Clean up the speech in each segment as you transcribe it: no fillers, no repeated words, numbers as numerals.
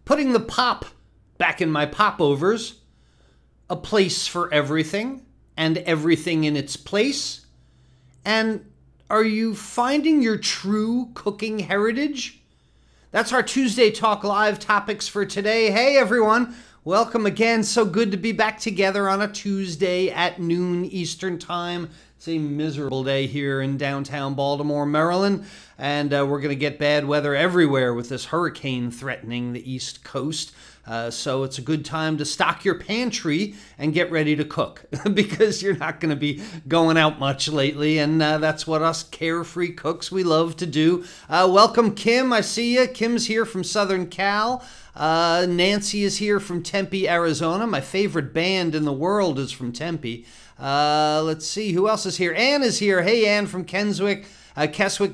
putting the pop back in my popovers, a place for everything and everything in its place. And are you finding your true cooking heritage? That's our Tuesday Talk Live topics for today. Hey everyone, welcome again. So good to be back together on a Tuesday at noon Eastern Time. It's a miserable day here in downtown Baltimore, Maryland, and we're going to get bad weather everywhere with this hurricane threatening the East Coast. So it's a good time to stock your pantry and get ready to cook because you're not going to be going out much lately, and that's what us carefree cooks, we love to do. Welcome, Kim. I see you. Kim's here from Southern Cal. Nancy is here from Tempe, Arizona. My favorite band in the world is from Tempe. Let's see, who else is here? Ann is here. Hey, Ann from Keswick.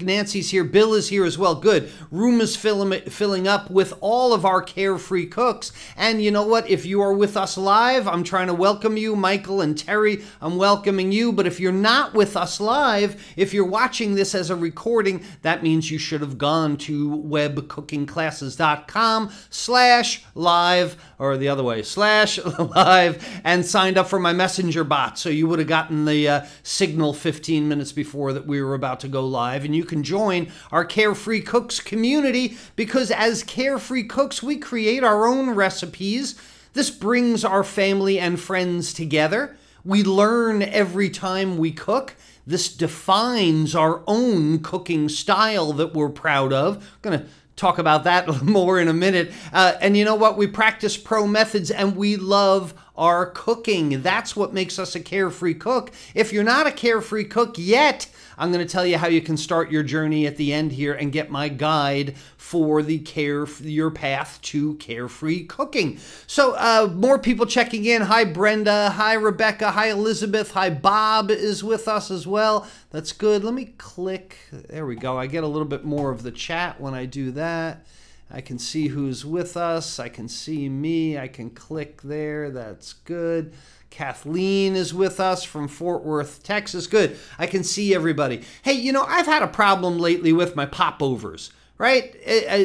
Nancy's here. Bill is here as well. Good. Room is filling up with all of our carefree cooks. And you know what? If you are with us live, I'm trying to welcome you. Michael and Terry, I'm welcoming you. But if you're not with us live, if you're watching this as a recording, that means you should have gone to webcookingclasses.com/live, or the other way, /live, and signed up for my messenger bot. So you would have gotten the signal 15 minutes before that we were about to go live, and you can join our Carefree Cooks community, because as Carefree Cooks, we create our own recipes. This brings our family and friends together. We learn every time we cook. This defines our own cooking style that we're proud of. I'm going to talk about that more in a minute. And you know what? We practice pro methods and we love our cooking. That's what makes us a carefree cook. If you're not a carefree cook yet, I'm going to tell you how you can start your journey at the end here and get my guide for your path to carefree cooking. So more people checking in. Hi, Brenda. Hi, Rebecca. Hi, Elizabeth. Hi, Bob is with us as well. That's good. Let me click. There we go. I get a little bit more of the chat when I do that. I can see who's with us. I can see me. I can click there. That's good. Kathleen is with us from Fort Worth, Texas. Good. I can see everybody. Hey, you know, I've had a problem lately with my popovers, right?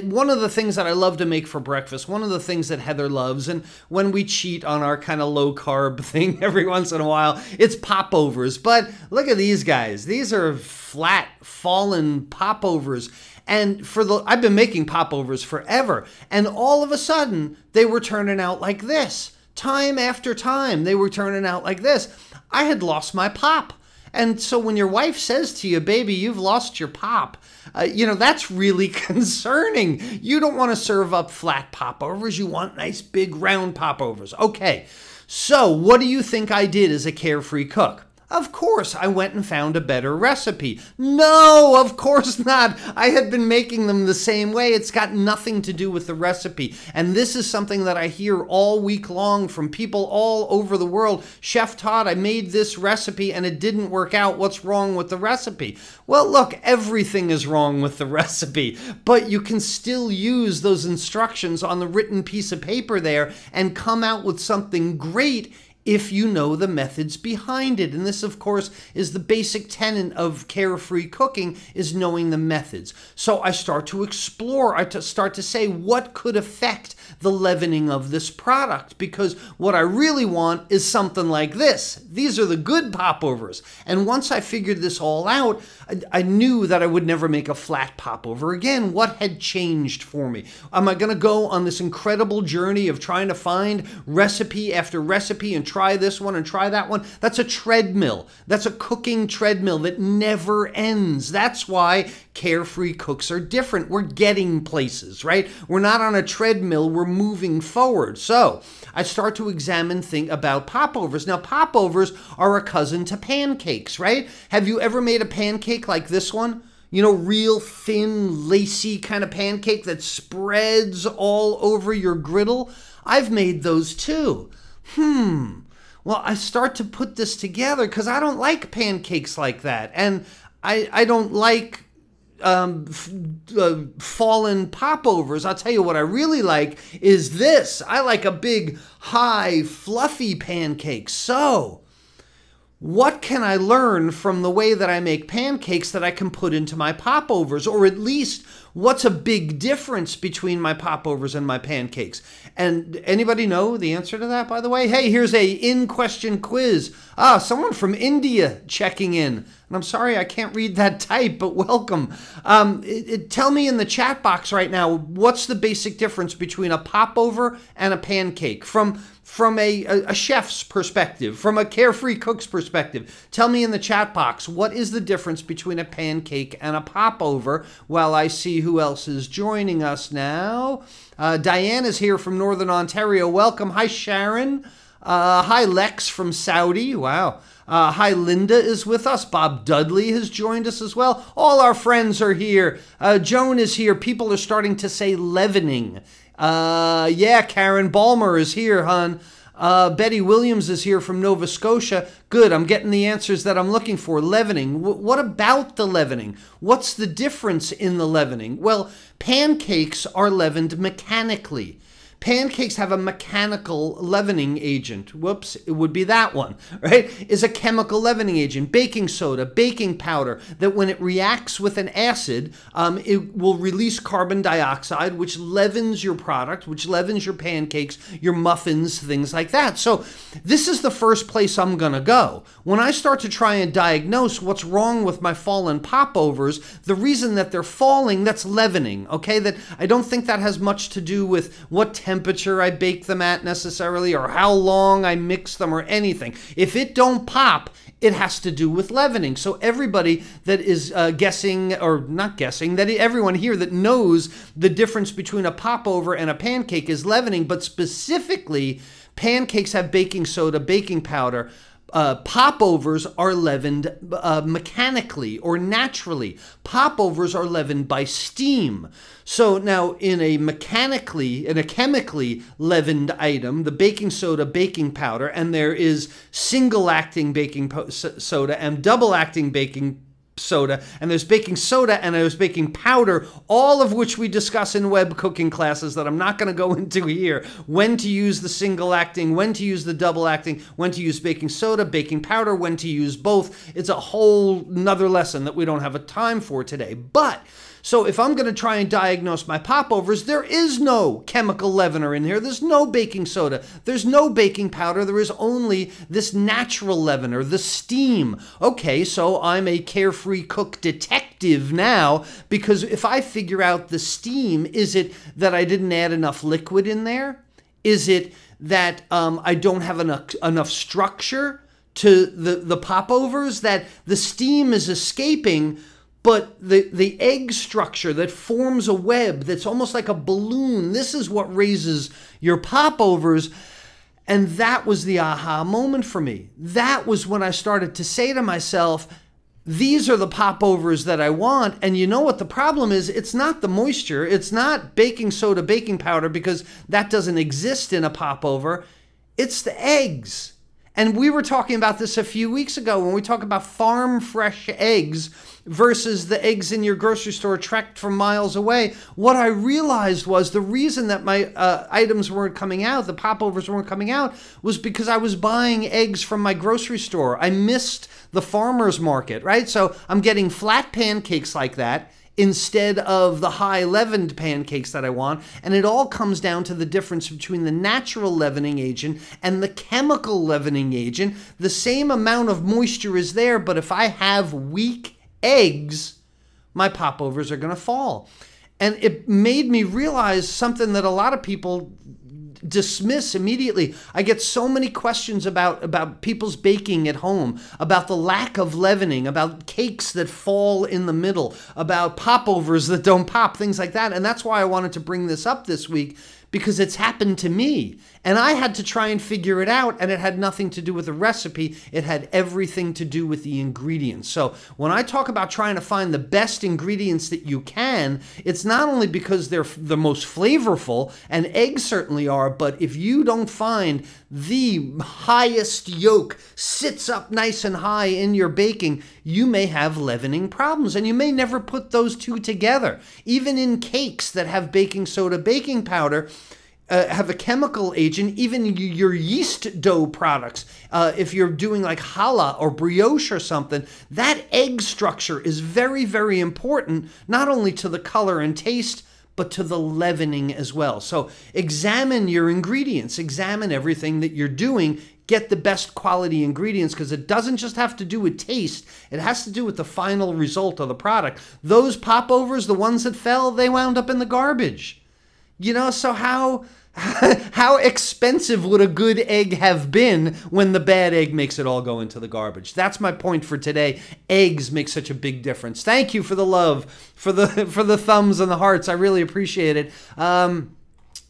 One of the things that I love to make for breakfast, one of the things that Heather loves, and when we cheat on our kind of low-carb thing every once in a while, it's popovers. But look at these guys. These are flat, fallen popovers. And I've been making popovers forever, and all of a sudden, they were turning out like this. Time after time, they were turning out like this. I had lost my pop. And so when your wife says to you, baby, you've lost your pop, you know, that's really concerning. You don't want to serve up flat popovers. You want nice, big, round popovers. Okay, so what do you think I did as a carefree cook? Of course, I went and found a better recipe. No, of course not. I had been making them the same way. It's got nothing to do with the recipe. And this is something that I hear all week long from people all over the world. Chef Todd, I made this recipe and it didn't work out. What's wrong with the recipe? Well, look, everything is wrong with the recipe, but you can still use those instructions on the written piece of paper there and come out with something great if you know the methods behind it. And this, of course, is the basic tenet of carefree cooking, is knowing the methods. So I start to explore, I start to say, what could affect the leavening of this product? Because what I really want is something like this. These are the good popovers. And once I figured this all out, I knew that I would never make a flat popover again. What had changed for me? Am I going to go on this incredible journey of trying to find recipe after recipe and try this one and try that one? That's a treadmill. That's a cooking treadmill that never ends. That's why carefree cooks are different. We're getting places, right? We're not on a treadmill. We're moving forward. So I start to think about popovers. Now, popovers are a cousin to pancakes, right? Have you ever made a pancake like this one? You know, real thin, lacy kind of pancake that spreads all over your griddle? I've made those too. Well, I start to put this together because I don't like pancakes like that. And I don't like fallen popovers. I'll tell you what I really like is this. I like a big, high, fluffy pancake. So what can I learn from the way that I make pancakes that I can put into my popovers? Or at least what's a big difference between my popovers and my pancakes? And anybody know the answer to that, by the way? Hey, here's a in-question quiz. Someone from India checking in. And I'm sorry I can't read that type, but welcome. Tell me in the chat box right now, what's the basic difference between a popover and a pancake? From a chef's perspective, from a carefree cook's perspective, tell me in the chat box, what is the difference between a pancake and a popover? While I see who else is joining us now. Diane is here from Northern Ontario. Welcome. Hi, Sharon. Hi, Lex from Saudi. Wow. Hi, Linda is with us. Bob Dudley has joined us as well. All our friends are here. Joan is here. People are starting to say leavening. Yeah, Karen Balmer is here, hon. Betty Williams is here from Nova Scotia. Good, I'm getting the answers that I'm looking for. Leavening. What about the leavening? What's the difference in the leavening? Well, pancakes are leavened mechanically. Pancakes have a mechanical leavening agent. Whoops, it would be that one, right? Is a chemical leavening agent. Baking soda, baking powder, that when it reacts with an acid, it will release carbon dioxide, which leavens your product, which leavens your pancakes, your muffins, things like that. So this is the first place I'm gonna go. When I start to try and diagnose what's wrong with my fallen popovers, the reason that they're falling, that's leavening, okay? That I don't think that has much to do with what temperature I bake them at necessarily, or how long I mix them, or anything. If it don't pop, it has to do with leavening. So everybody that is guessing, or not guessing, that everyone here that knows the difference between a popover and a pancake is leavening, but specifically, pancakes have baking soda, baking powder. Popovers are leavened mechanically or naturally. Popovers are leavened by steam. So now in a chemically leavened item, the baking soda, baking powder, and there is single acting baking soda and double acting baking soda, and there's baking soda and there's baking powder, all of which we discuss in web cooking classes that I'm not going to go into here. When to use the single acting, when to use the double acting, when to use baking soda, baking powder, when to use both. It's a whole nother lesson that we don't have a time for today. But so if I'm going to try and diagnose my popovers, there is no chemical leavener in here. There's no baking soda. There's no baking powder. There is only this natural leavener, the steam. Okay, so I'm a carefree cook detective now, because if I figure out the steam, is it that I didn't add enough liquid in there? Is it that I don't have enough structure to the popovers, that the steam is escaping, but the egg structure that forms a web that's almost like a balloon, this is what raises your popovers. And that was the aha moment for me. That was when I started to say to myself, these are the popovers that I want. And you know what the problem is? It's not the moisture. It's not baking soda, baking powder, because that doesn't exist in a popover. It's the eggs. And we were talking about this a few weeks ago when we talk about farm fresh eggs versus the eggs in your grocery store tracked from miles away. What I realized was the reason that my items weren't coming out, the popovers weren't coming out, was because I was buying eggs from my grocery store. I missed the farmer's market, right? So I'm getting flat pancakes like that instead of the high leavened pancakes that I want. And it all comes down to the difference between the natural leavening agent and the chemical leavening agent. The same amount of moisture is there, but if I have weak eggs, my popovers are going to fall. And it made me realize something that a lot of people dismiss immediately. I get so many questions about people's baking at home, about the lack of leavening, about cakes that fall in the middle, about popovers that don't pop, things like that. And that's why I wanted to bring this up this week, because it's happened to me. And I had to try and figure it out, and it had nothing to do with the recipe. It had everything to do with the ingredients. So when I talk about trying to find the best ingredients that you can, it's not only because they're the most flavorful, and eggs certainly are, but if you don't find the highest yolk sits up nice and high in your baking, you may have leavening problems, and you may never put those two together. Even in cakes that have baking soda, baking powder, have a chemical agent, even your yeast dough products, if you're doing like challah or brioche or something, that egg structure is very, very important, not only to the color and taste, but to the leavening as well. So examine your ingredients, examine everything that you're doing, get the best quality ingredients, because it doesn't just have to do with taste, it has to do with the final result of the product. Those popovers, the ones that fell, they wound up in the garbage. You know, so how expensive would a good egg have been when the bad egg makes it all go into the garbage? That's my point for today. Eggs make such a big difference. Thank you for the love, for the thumbs and the hearts. I really appreciate it.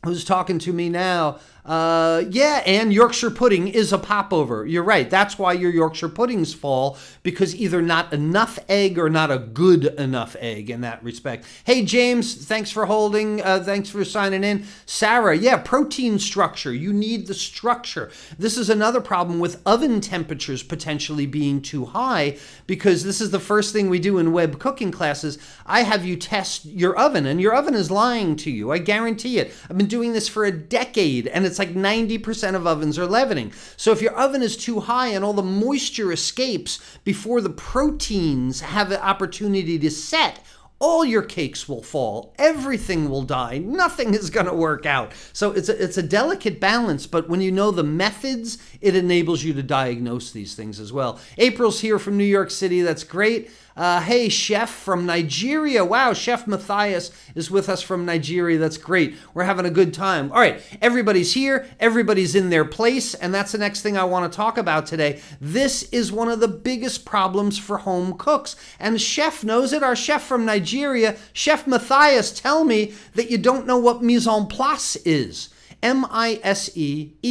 Who's talking to me now? Yeah, and Yorkshire pudding is a popover. You're right. That's why your Yorkshire puddings fall, because either not enough egg or not a good enough egg in that respect. Hey, James, thanks for holding. Thanks for signing in. Sarah, yeah, protein structure. You need the structure. This is another problem with oven temperatures potentially being too high, because this is the first thing we do in web cooking classes. I have you test your oven, and your oven is lying to you. I guarantee it. I've been doing this for a decade, and it's like 90% of ovens are leavening. So if your oven is too high and all the moisture escapes before the proteins have the opportunity to set, all your cakes will fall. Everything will die. Nothing is going to work out. So it's a delicate balance, but when you know the methods, it enables you to diagnose these things as well. April's here from New York City. That's great. Hey, Chef from Nigeria. Wow, Chef Matthias is with us from Nigeria. That's great. We're having a good time. All right, everybody's here. Everybody's in their place, and that's the next thing I want to talk about today. This is one of the biggest problems for home cooks, and Chef knows it. Our chef from Nigeria, Chef Matthias, tell me that you don't know what mise en place is. M-I-S-E-E-N-P-L-A-C-E,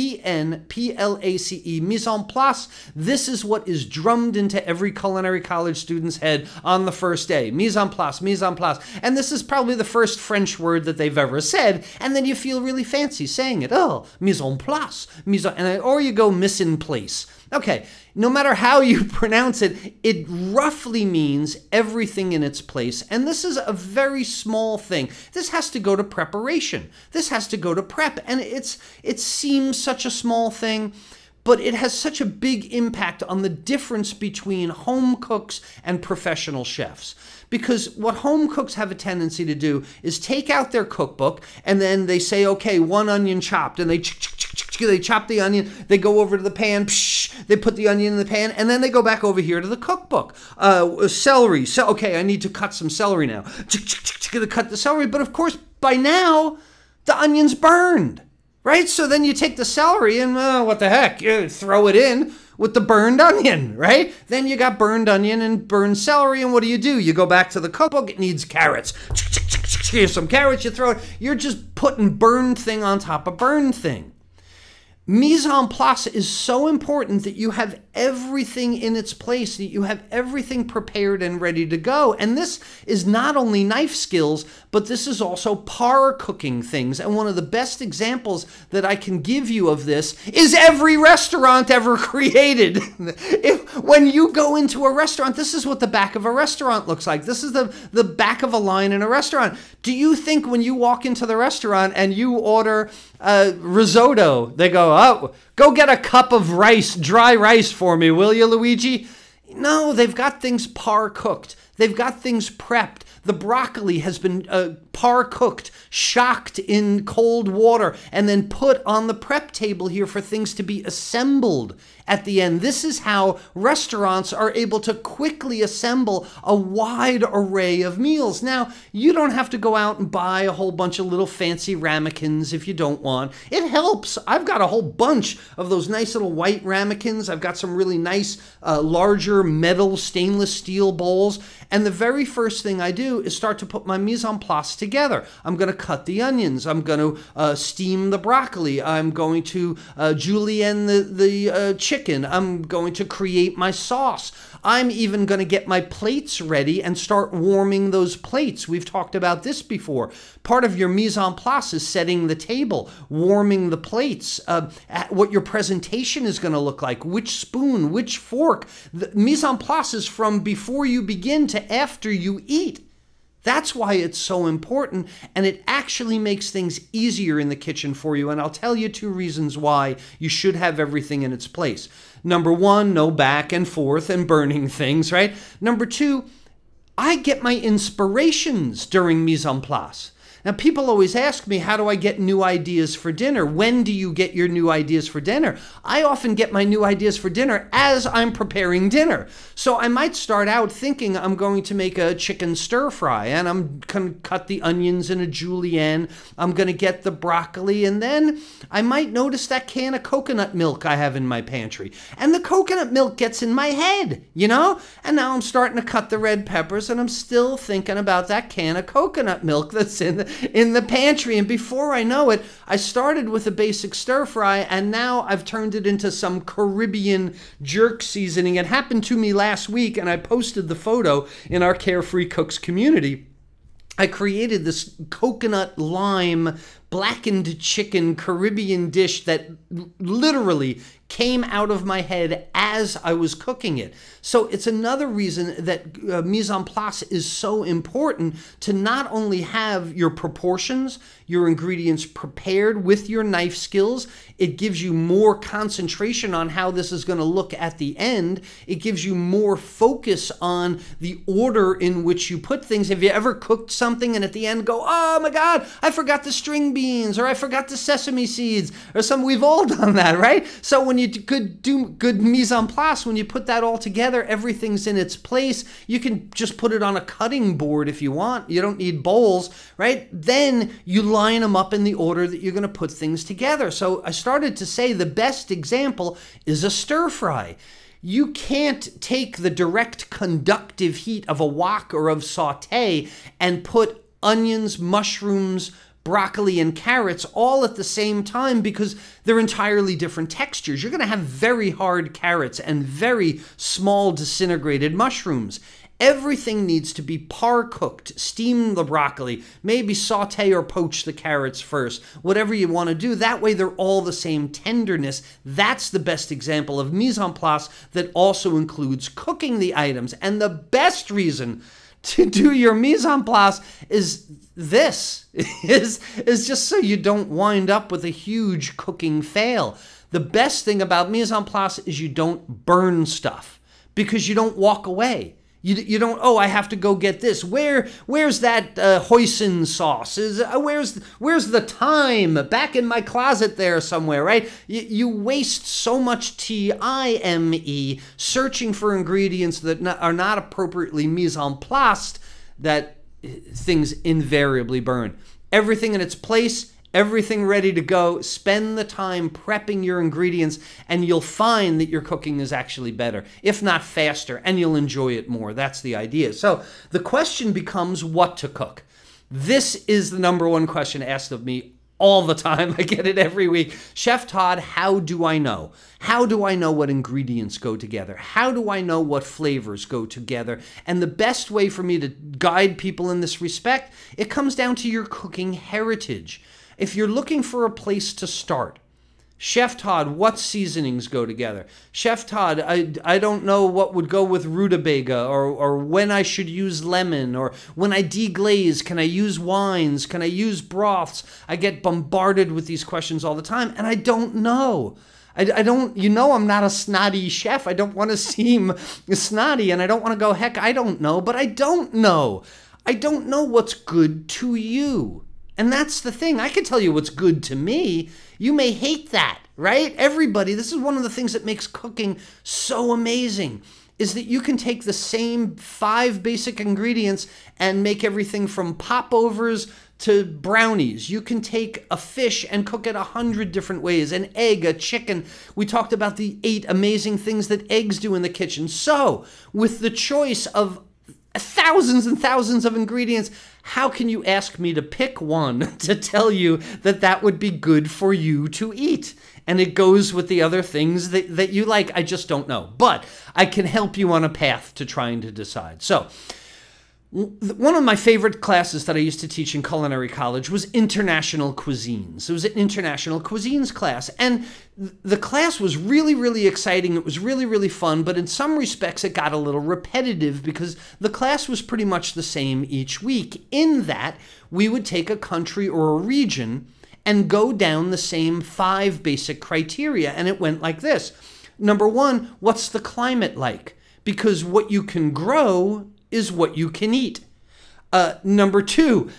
mise en place. This is what is drummed into every culinary college student's head on the first day. Mise en place, mise en place. And this is probably the first French word that they've ever said, and then you feel really fancy saying it. Oh, mise en place, or you go mise en place. Okay, no matter how you pronounce it, it roughly means everything in its place. And this is a very small thing. This has to go to preparation. This has to go to prep. And it seems such a small thing, but it has such a big impact on the difference between home cooks and professional chefs. Because what home cooks have a tendency to do is take out their cookbook and then they say, okay, 1 onion chopped, and they chop the onion, they go over to the pan, they put the onion in the pan, and then they go back over here to the cookbook. Celery, okay, I need to cut some celery now. Gonna cut the celery, but of course, by now, the onion's burned, right? So then you take the celery and, what the heck, you throw it in with the burned onion, right? Then you got burned onion and burned celery, and what do? You go back to the cookbook, it needs carrots. Here's some carrots, you throw it. You're just putting burned thing on top of burned thing. Mise en place is so important that you have everything in its place, that you have everything prepared and ready to go. And this is not only knife skills, but this is also par cooking things. And one of the best examples that I can give you of this is every restaurant ever created. When you go into a restaurant, this is what the back of a restaurant looks like. This is the back of a line in a restaurant. Do you think when you walk into the restaurant and you order risotto, they go, oh, go get a cup of rice, dry rice for me, will you, Luigi? No, they've got things par cooked. They've got things prepped. The broccoli has been par cooked, shocked in cold water, and then put on the prep table here for things to be assembled at the end. This is how restaurants are able to quickly assemble a wide array of meals. Now, you don't have to go out and buy a whole bunch of little fancy ramekins if you don't want. It helps. I've got a whole bunch of those nice little white ramekins. I've got some really nice larger metal stainless steel bowls. And the very first thing I do is start to put my mise en place together. I'm going to cut the onions. I'm going to steam the broccoli. I'm going to julienne the chicken. I'm going to create my sauce. I'm even going to get my plates ready and start warming those plates. We've talked about this before. Part of your mise en place is setting the table, warming the plates, what your presentation is going to look like, which spoon, which fork. The mise en place is from before you begin to after you eat. That's why it's so important, and it actually makes things easier in the kitchen for you. And I'll tell you 2 reasons why you should have everything in its place. Number 1, no back and forth and burning things, right? Number 2, I get my inspirations during mise en place. Now, people always ask me, how do I get new ideas for dinner? When do you get your new ideas for dinner? I often get my new ideas for dinner as I'm preparing dinner. So I might start out thinking I'm going to make a chicken stir fry, and I'm going to cut the onions in a julienne. I'm going to get the broccoli, and then I might notice that can of coconut milk I have in my pantry. And the coconut milk gets in my head, you know? And now I'm starting to cut the red peppers, and I'm still thinking about that can of coconut milk that's in the pantry. And before I know it, I started with a basic stir fry, and now I've turned it into some Caribbean jerk seasoning. It happened to me last week, and I posted the photo in our Carefree Cooks community. I created this coconut lime blackened chicken Caribbean dish that literally came out of my head as I was cooking it. So it's another reason that mise en place is so important, to not only have your proportions, your ingredients prepared with your knife skills. It gives you more concentration on how this is going to look at the end. It gives you more focus on the order in which you put things. Have you ever cooked something and at the end go, oh my God, I forgot the string beans, or I forgot the sesame seeds, or something? We've all done that, right? So when you could do good mise en place, when you put that all together, everything's in its place. You can just put it on a cutting board if you want. You don't need bowls, right? Then you line them up in the order that you're going to put things together. So I started to say the best example is a stir fry. You can't take the direct conductive heat of a wok or of saute and put onions, mushrooms, broccoli, and carrots all at the same time, because they're entirely different textures. You're going to have very hard carrots and very small disintegrated mushrooms. Everything needs to be par cooked. Steam the broccoli, maybe saute or poach the carrots first, whatever you want to do. That way they're all the same tenderness. That's the best example of mise en place that also includes cooking the items. And the best reason to do your mise en place is just so you don't wind up with a huge cooking fail. The best thing about mise en place is you don't burn stuff, because you don't walk away. You don't, oh, I have to go get this. Where's that hoisin sauce? Where's the thyme? Back in my closet there somewhere, right? You waste so much time searching for ingredients that are not appropriately mise en place that things invariably burn. Everything in its place, everything ready to go. Spend the time prepping your ingredients, and you'll find that your cooking is actually better, if not faster, and you'll enjoy it more. That's the idea. So the question becomes what to cook. This is the number one question asked of me all the time. I get it every week. Chef Todd, how do I know? How do I know what ingredients go together? How do I know what flavors go together? And the best way for me to guide people in this respect, it comes down to your cooking heritage. If you're looking for a place to start, Chef Todd, what seasonings go together? Chef Todd, I don't know what would go with rutabaga, or when I should use lemon, or when I deglaze, can I use wines? Can I use broths? I get bombarded with these questions all the time, and I don't know. I don't, I'm not a snotty chef. I don't want to seem snotty, and I don't want to go, heck, I don't know, but I don't know. I don't know what's good to you. And that's the thing. I can tell you what's good to me. You may hate that, right? Everybody, this is one of the things that makes cooking so amazing, is that you can take the same 5 basic ingredients and make everything from popovers to brownies. You can take a fish and cook it 100 different ways, an egg, a chicken. We talked about the 8 amazing things that eggs do in the kitchen. So, with the choice of thousands and thousands of ingredients, how can you ask me to pick one to tell you that that would be good for you to eat? And it goes with the other things that you like. I just don't know. But I can help you on a path to trying to decide. So One of my favorite classes that I used to teach in culinary college was international cuisines. It was an international cuisines class, and the class was really, really exciting. It was really, really fun, but in some respects it got a little repetitive because the class was pretty much the same each week, in that we would take a country or a region and go down the same 5 basic criteria, and it went like this. Number 1, what's the climate like? Because what you can grow is what you can eat. Number 2,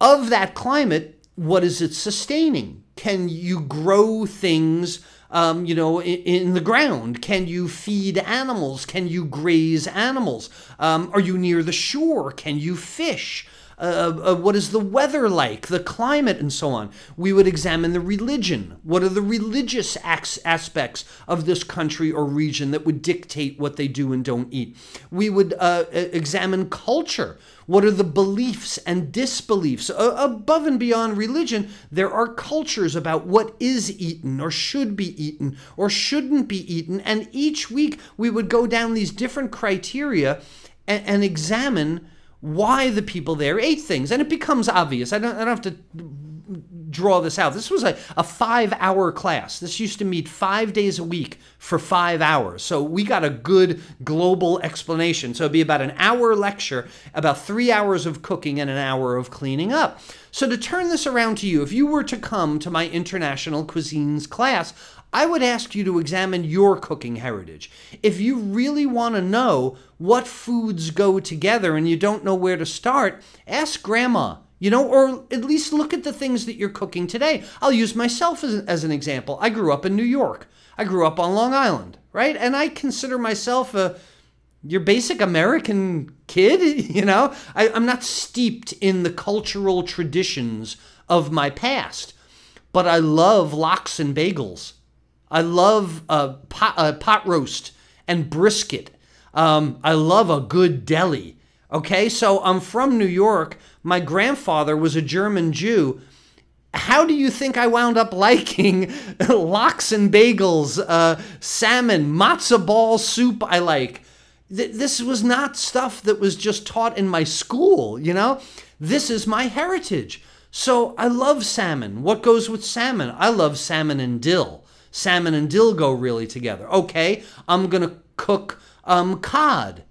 of that climate, what is it sustaining? Can you grow things, in the ground? Can you feed animals? Can you graze animals? Are you near the shore? Can you fish? What is the weather like, the climate, and so on. We would examine the religion. What are the religious aspects of this country or region that would dictate what they do and don't eat? We would examine culture. What are the beliefs and disbeliefs? Above and beyond religion, there are cultures about what is eaten or should be eaten or shouldn't be eaten. And each week we would go down these different criteria and examine why the people there ate things. And it becomes obvious. I don't have to draw this out. This was a 5-hour class. This used to meet 5 days a week for 5 hours. So we got a good global explanation. So it'd be about an hour lecture, about 3 hours of cooking, and an hour of cleaning up. So to turn this around to you, if you were to come to my international cuisines class, I would ask you to examine your cooking heritage. If you really want to know what foods go together and you don't know where to start, ask Grandma, or at least look at the things that you're cooking today. I'll use myself as an example. I grew up in New York. I grew up on Long Island, right? And I consider myself your basic American kid, I'm not steeped in the cultural traditions of my past, but I love lox and bagels. I love pot roast and brisket. I love a good deli. Okay, so I'm from New York. My grandfather was a German Jew. How do you think I wound up liking lox and bagels, salmon, matzo ball soup I like? This was not stuff that was just taught in my school, This is my heritage. So I love salmon. What goes with salmon? I love salmon and dill. Salmon and dill go really together. Okay, I'm going to cook cod.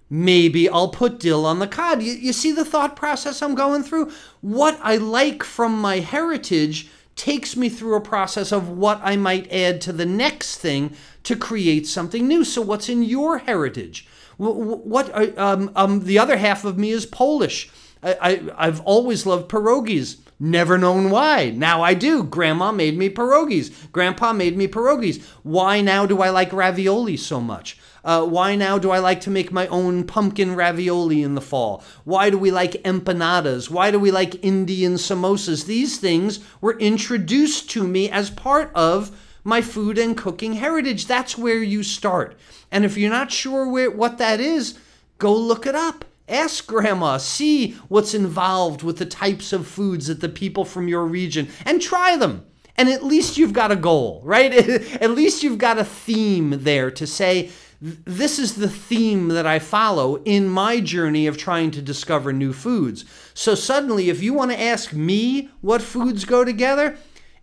Maybe I'll put dill on the cod. You see the thought process I'm going through? What I like from my heritage takes me through a process of what I might add to the next thing to create something new. So what's in your heritage? The other half of me is Polish. I've always loved pierogies. Never known why. Now I do. Grandma made me pierogies. Grandpa made me pierogies. Why now do I like ravioli so much? Why now do I like to make my own pumpkin ravioli in the fall? Why do we like empanadas? Why do we like Indian samosas? These things were introduced to me as part of my food and cooking heritage. That's where you start. And if you're not sure what that is, go look it up. Ask Grandma, see what's involved with the types of foods that the people from your region, and try them. And at least you've got a goal, right? At least you've got a theme there to say, this is the theme that I follow in my journey of trying to discover new foods. So suddenly, if you want to ask me what foods go together,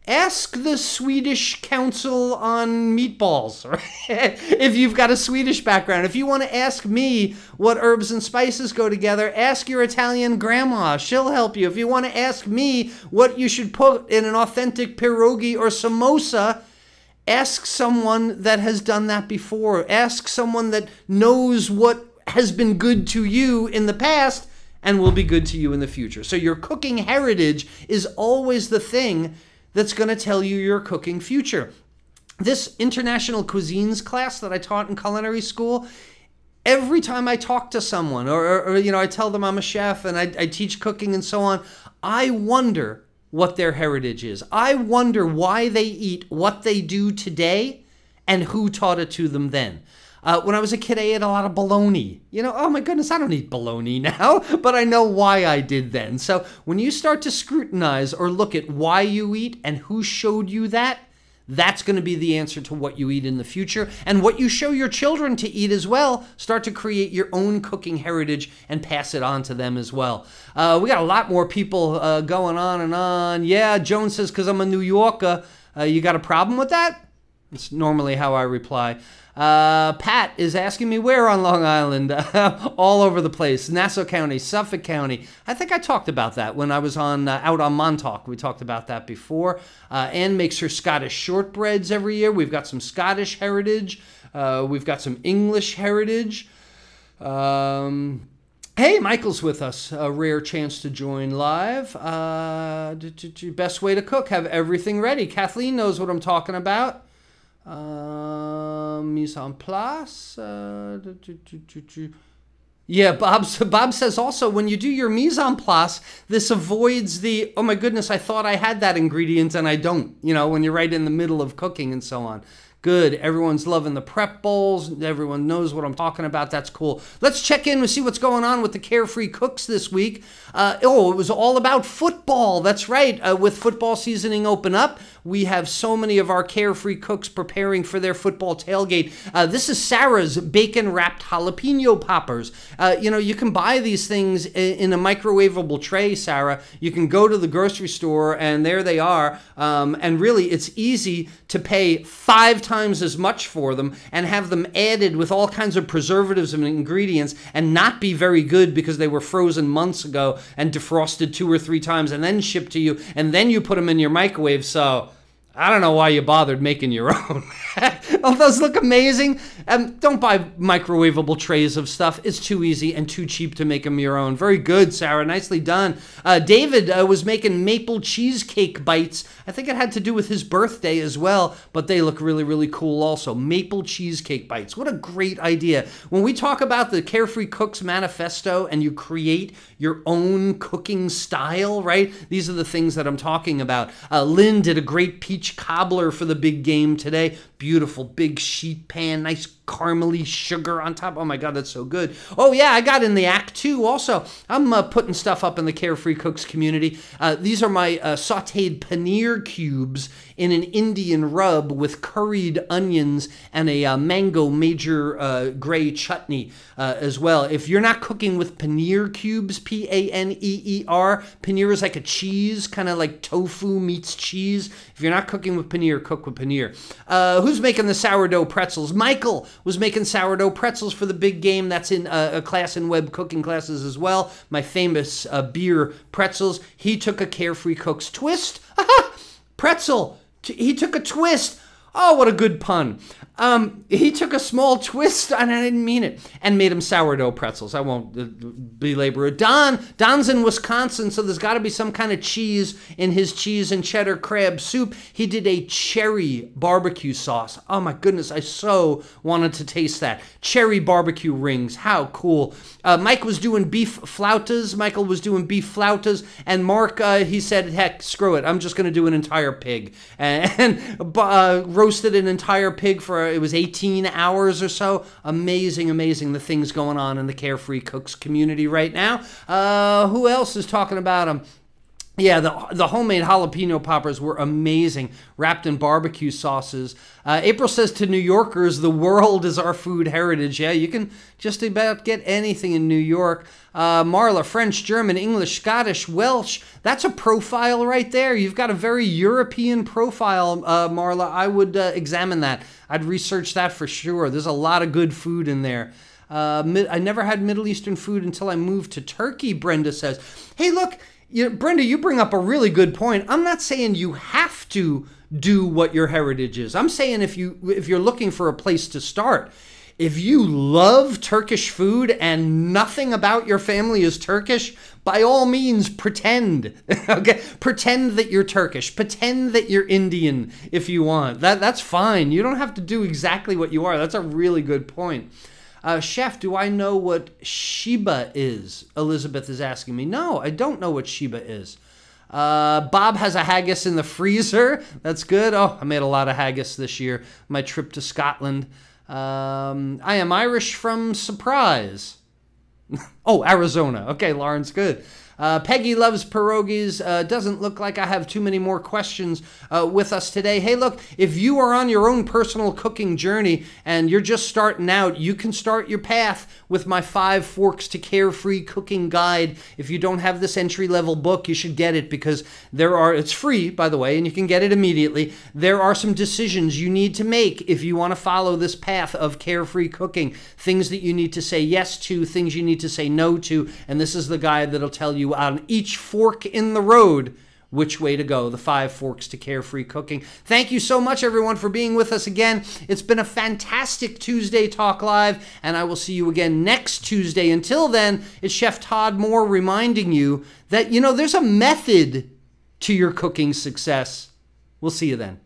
ask the Swedish Council on Meatballs, right? If you've got a Swedish background. If you want to ask me what herbs and spices go together, ask your Italian grandma. She'll help you. If you want to ask me what you should put in an authentic pierogi or samosa, ask someone that has done that before. Ask someone that knows what has been good to you in the past and will be good to you in the future. So your cooking heritage is always the thing that's going to tell you your cooking future. This international cuisines class that I taught in culinary school, every time I talk to someone or I tell them I'm a chef and I teach cooking and so on, I wonder what their heritage is. I wonder why they eat what they do today and who taught it to them then. When I was a kid, I ate a lot of bologna. Oh my goodness, I don't eat bologna now, but I know why I did then. So when you start to scrutinize or look at why you eat and who showed you that, That's going to be the answer to what you eat in the future and what you show your children to eat as well. Start to create your own cooking heritage and pass it on to them as well. We got a lot more people going on and on. Yeah, Joan says, because I'm a New Yorker. You got a problem with that? It's normally how I reply. Pat is asking me where on Long Island. All over the place. Nassau County, Suffolk County. I think I talked about that when I was out on Montauk. We talked about that before. Anne makes her Scottish shortbreads every year. We've got some Scottish heritage. We've got some English heritage. Hey, Michael's with us. A rare chance to join live. Best way to cook. Have everything ready. Kathleen knows what I'm talking about. Mise en place. Yeah, Bob says also, when you do your mise en place, this avoids the, oh my goodness, I thought I had that ingredient and I don't, when you're right in the middle of cooking and so on. Good. Everyone's loving the prep bowls. Everyone knows what I'm talking about. That's cool. Let's check in and see what's going on with the Carefree Cooks this week. It was all about football. That's right. With football seasoning open up, we have so many of our Carefree Cooks preparing for their football tailgate. This is Sarah's bacon-wrapped jalapeno poppers. You can buy these things in a microwavable tray, Sarah. You can go to the grocery store, and there they are. And really, it's easy to pay 5 times as much for them and have them added with all kinds of preservatives and ingredients and not be very good because they were frozen months ago and defrosted 2 or 3 times and then shipped to you, and then you put them in your microwave. So I don't know why you bothered making your own. Oh, those look amazing. Don't buy microwavable trays of stuff. It's too easy and too cheap to make them your own. Very good, Sarah. Nicely done. David was making maple cheesecake bites. I think it had to do with his birthday as well, but they look really, really cool also. Maple cheesecake bites. What a great idea. When we talk about the Carefree Cooks Manifesto and you create your own cooking style, right? These are the things that I'm talking about. Lynn did a great peach cobbler for the big game today. Beautiful big sheet pan, nice caramely sugar on top. Oh my God, that's so good. Oh yeah, I got in the act too also. I'm putting stuff up in the Carefree Cooks community. These are my sauteed paneer cubes in an Indian rub with curried onions and a mango major gray chutney as well. If you're not cooking with paneer cubes, P-A-N-E-E-R, paneer is like a cheese, kind of like tofu meets cheese. If you're not cooking with paneer, cook with paneer. Who's making the sourdough pretzels? Michael was making sourdough pretzels for the big game. That's in a class in web cooking classes as well. My famous beer pretzels. He took a Carefree Cooks twist. Pretzel. He took a twist. Oh, what a good pun. He took a small twist, and I didn't mean it, and made him sourdough pretzels. I won't belabor it. Don's in Wisconsin, so there's got to be some kind of cheese in his cheese and cheddar crab soup. He did a cherry barbecue sauce. Oh my goodness, I so wanted to taste that. Cherry barbecue rings, how cool. Mike was doing beef flautas. Michael was doing beef flautas, and Mark, he said, heck, screw it. I'm just going to do an entire pig. And roasted an entire pig for, it was 18 hours or so. Amazing, amazing the things going on in the Carefree Cooks community right now. Who else is talking about them? Yeah, the homemade jalapeno poppers were amazing, wrapped in barbecue sauces. April says to New Yorkers, the world is our food heritage. Yeah, you can just about get anything in New York. Marla, French, German, English, Scottish, Welsh. That's a profile right there. You've got a very European profile, Marla. I would examine that. I'd research that for sure. There's a lot of good food in there. I never had Middle Eastern food until I moved to Turkey, Brenda says. Hey, look. Brenda, you bring up a really good point. I'm not saying you have to do what your heritage is. I'm saying if you're looking for a place to start, if you love Turkish food and nothing about your family is Turkish, by all means pretend. Okay, pretend that you're Turkish. Pretend that you're Indian if you want. That's fine. You don't have to do exactly what you are. That's a really good point. Chef, do I know what Sheba is? Elizabeth is asking me. No, I don't know what Sheba is. Bob has a haggis in the freezer. That's good. Oh, I made a lot of haggis this year. My trip to Scotland. I am Irish from Surprise. Oh, Arizona. Okay, Lauren's good. Peggy loves pierogies. Doesn't look like I have too many more questions with us today. Hey, look, if you are on your own personal cooking journey and you're just starting out, you can start your path with my 5 Forks to Carefree Cooking Guide. If you don't have this entry-level book, you should get it because it's free, by the way, and you can get it immediately. There are some decisions you need to make if you want to follow this path of carefree cooking. Things that you need to say yes to, things you need to say no to, and this is the guide that'll tell you on each fork in the road which way to go, the 5 Forks to Carefree Cooking. Thank you so much, everyone, for being with us again. It's been a fantastic Tuesday Talk Live, and I will see you again next Tuesday. Until then, it's Chef Todd Moore reminding you that, there's a method to your cooking success. We'll see you then.